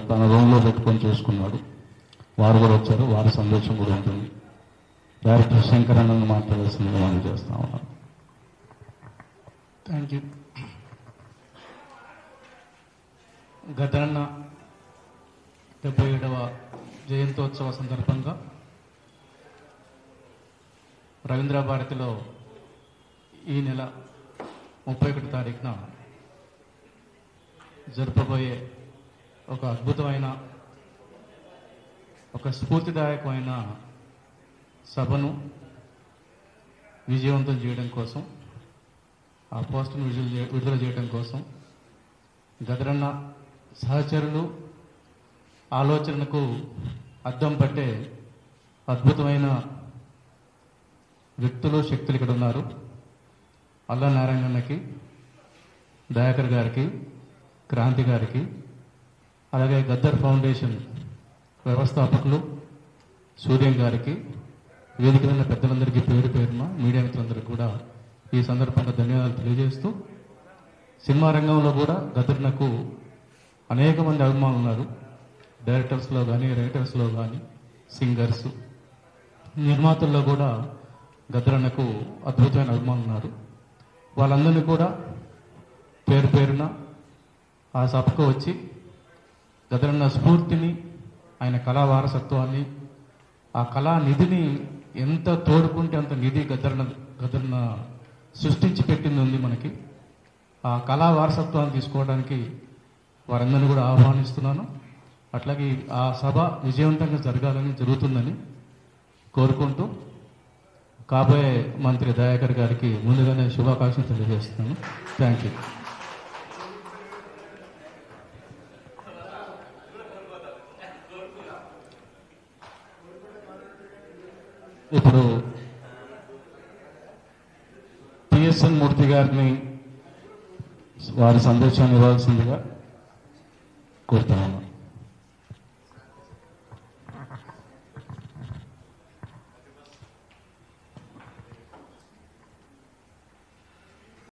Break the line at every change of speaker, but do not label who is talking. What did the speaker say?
తన రూమ్లో పెట్టుకొని చూసుకున్నాడు. వారు కూడా వచ్చారు, వారి సందేశం కూడా ఉంటుంది. డైరెక్టర్ శంకర్ అన్నను మాట్లాడాల్సిందిగా మనం చేస్తా ఉన్నాం.
Thank you. గదరన్న 77వ జయంతోత్సవ సందర్భంగా రవీంద్ర భారతిలో ఈ నెల 31 తారీఖున జరపబోయే ఒక అద్భుతమైన, ఒక స్ఫూర్తిదాయకమైన సభను విజయవంతం చేయడం కోసం, ఆ పోస్టర్ను విడుదల చేయడం కోసం గదరన్న సహచరులు ఆలోచనకు అద్దం పట్టే అద్భుతమైన వ్యక్తులు, శక్తులు ఇక్కడ ఉన్నారు. అల్లా నారాయణన్నకి, దయాకర్ గారికి, క్రాంతి గారికి, అలాగే గద్దర్ ఫౌండేషన్ వ్యవస్థాపకులు సూర్యం గారికి, వేదిక మీద పెద్దలందరికీ పేరు పేరున మీడియా మిత్రులందరికీ కూడా ఈ సందర్భంగా ధన్యవాదాలు తెలియజేస్తూ, సినిమా రంగంలో కూడా గద్దర్నకు అనేక మంది అభిమానులు ఉన్నారు. డైరెక్టర్స్లో కానీ, రైటర్స్లో కానీ, సింగర్స్, నిర్మాతల్లో కూడా గద్దరన్నకు అద్భుతమైన అభిమానులు ఉన్నారు. వాళ్ళందరినీ కూడా పేరు పేరున ఆ సభకు వచ్చి గద్దరన్న స్ఫూర్తిని, ఆయన కళా వారసత్వాన్ని, ఆ కళా నిధిని ఎంత తోడుకుంటే అంత నిధి గద్దరన్న సృష్టించి పెట్టింది ఉంది మనకి. ఆ కళా వారసత్వాన్ని తీసుకోవడానికి వారందరినీ కూడా ఆహ్వానిస్తున్నాను. అట్లాగే ఆ సభ విజయవంతంగా జరుగుతుందని కోరుకుంటూ, కాబోయే మంత్రి దయాకర్ గారికి ముందుగానే శుభాకాంక్షలు తెలియజేస్తున్నాను. Thank you. ఇప్పుడు పిఎస్ఎన్ మూర్తి గారిని వారి సందేశాన్ని ఇవ్వాల్సిందిగా కోరుతున్నాను.